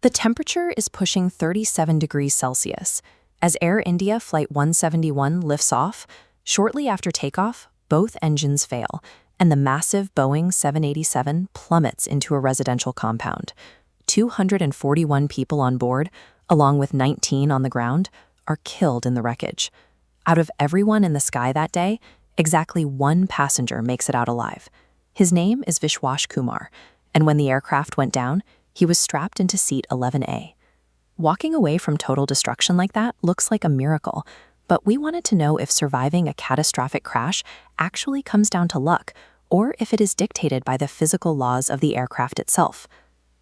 The temperature is pushing 37 degrees Celsius. As Air India Flight 171 lifts off, shortly after takeoff, both engines fail, and the massive Boeing 787 plummets into a residential compound. 241 people on board, along with 19 on the ground, are killed in the wreckage. Out of everyone in the sky that day, exactly one passenger makes it out alive. His name is Vishwas Kumar, and when the aircraft went down, he was strapped into seat 11A. Walking away from total destruction like that looks like a miracle, but we wanted to know if surviving a catastrophic crash actually comes down to luck, or if it is dictated by the physical laws of the aircraft itself.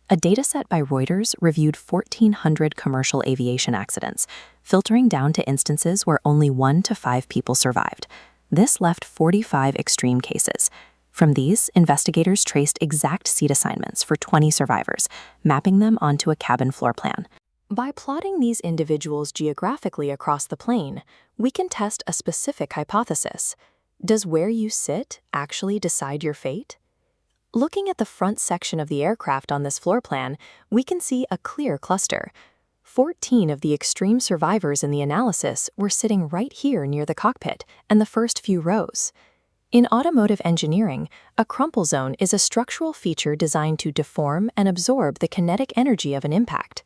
A dataset by Reuters reviewed 1,400 commercial aviation accidents, filtering down to instances where only 1 to 5 people survived. This left 45 extreme cases. From these, investigators traced exact seat assignments for 20 survivors, mapping them onto a cabin floor plan. By plotting these individuals geographically across the plane, we can test a specific hypothesis. Does where you sit actually decide your fate? Looking at the front section of the aircraft on this floor plan, we can see a clear cluster. 14 of the extreme survivors in the analysis were sitting right here near the cockpit and the first few rows. In automotive engineering, a crumple zone is a structural feature designed to deform and absorb the kinetic energy of an impact.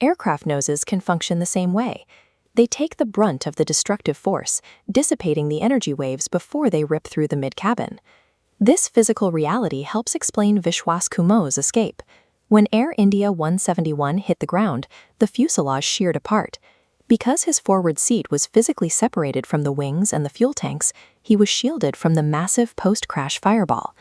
Aircraft noses can function the same way. They take the brunt of the destructive force, dissipating the energy waves before they rip through the mid-cabin. This physical reality helps explain Vishwas Kumar's escape. When Air India 171 hit the ground, the fuselage sheared apart. Because his forward seat was physically separated from the wings and the fuel tanks, he was shielded from the massive post-crash fireball.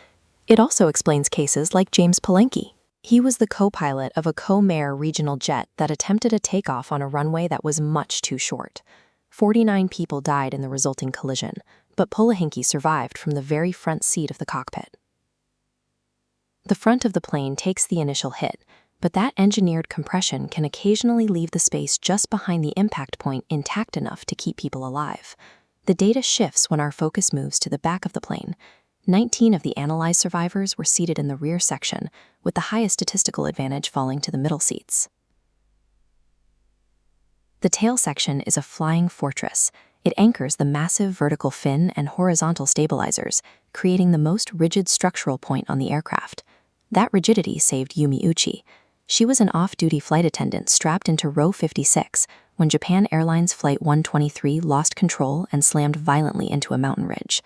It also explains cases like James Palenque. He was the co-pilot of a Comair regional jet that attempted a takeoff on a runway that was much too short. 49 people died in the resulting collision, but Palenque survived from the very front seat of the cockpit. The front of the plane takes the initial hit, but that engineered compression can occasionally leave the space just behind the impact point intact enough to keep people alive. The data shifts when our focus moves to the back of the plane. 19 of the analyzed survivors were seated in the rear section, with the highest statistical advantage falling to the middle seats. The tail section is a flying fortress. It anchors the massive vertical fin and horizontal stabilizers, creating the most rigid structural point on the aircraft. That rigidity saved Yumi Uchi. She was an off-duty flight attendant strapped into row 56 when Japan Airlines Flight 123 lost control and slammed violently into a mountain ridge.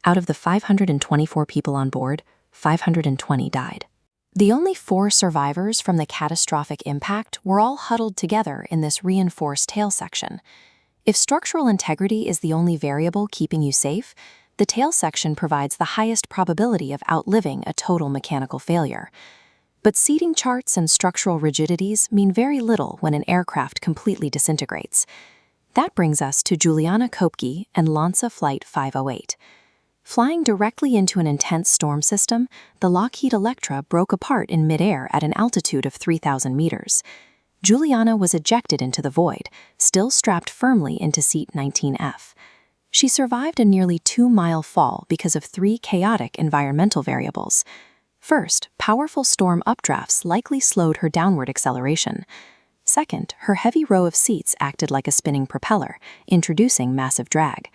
Out of the 524 people on board, 520 died. The only 4 survivors from the catastrophic impact were all huddled together in this reinforced tail section. If structural integrity is the only variable keeping you safe, the tail section provides the highest probability of outliving a total mechanical failure. But seating charts and structural rigidities mean very little when an aircraft completely disintegrates. That brings us to Juliana Kopke and Lanza Flight 508. Flying directly into an intense storm system, the Lockheed Electra broke apart in midair at an altitude of 3,000 meters. Juliana was ejected into the void, still strapped firmly into seat 19F. She survived a nearly 2-mile fall because of 3 chaotic environmental variables. First, powerful storm updrafts likely slowed her downward acceleration. Second, her heavy row of seats acted like a spinning propeller, introducing massive drag.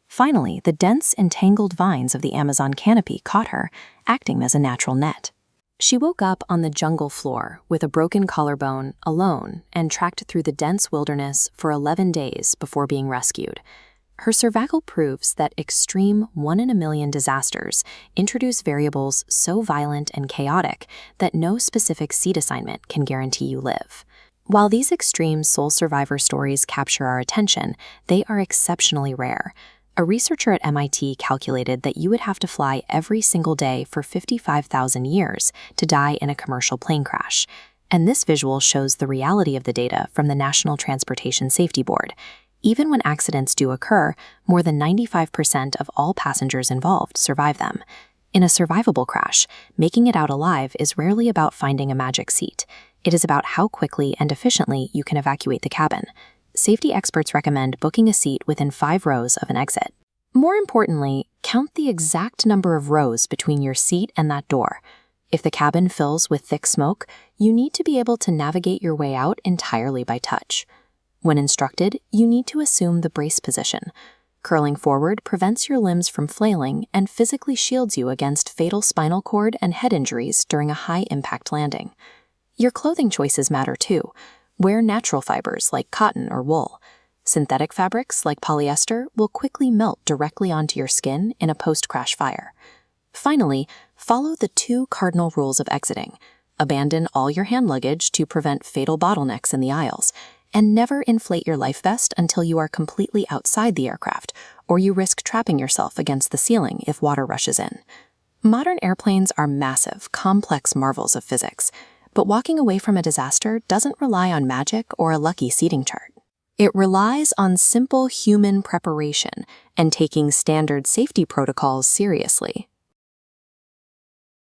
Finally, the dense, entangled vines of the Amazon canopy caught her, acting as a natural net. She woke up on the jungle floor with a broken collarbone, alone, and tracked through the dense wilderness for 11 days before being rescued. Her survival proves that extreme 1-in-a-million disasters introduce variables so violent and chaotic that no specific seat assignment can guarantee you live. While these extreme sole survivor stories capture our attention, they are exceptionally rare. A researcher at MIT calculated that you would have to fly every single day for 55,000 years to die in a commercial plane crash. And this visual shows the reality of the data from the National Transportation Safety Board. Even when accidents do occur, more than 95% of all passengers involved survive them. In a survivable crash, making it out alive is rarely about finding a magic seat. It is about how quickly and efficiently you can evacuate the cabin. Safety experts recommend booking a seat within 5 rows of an exit. More importantly, count the exact number of rows between your seat and that door. If the cabin fills with thick smoke, you need to be able to navigate your way out entirely by touch. When instructed, you need to assume the brace position. Curling forward prevents your limbs from flailing and physically shields you against fatal spinal cord and head injuries during a high-impact landing. Your clothing choices matter too. Wear natural fibers like cotton or wool. Synthetic fabrics like polyester will quickly melt directly onto your skin in a post-crash fire. Finally, follow the 2 cardinal rules of exiting. Abandon all your hand luggage to prevent fatal bottlenecks in the aisles, and never inflate your life vest until you are completely outside the aircraft, or you risk trapping yourself against the ceiling if water rushes in. Modern airplanes are massive, complex marvels of physics, but walking away from a disaster doesn't rely on magic or a lucky seating chart. It relies on simple human preparation and taking standard safety protocols seriously.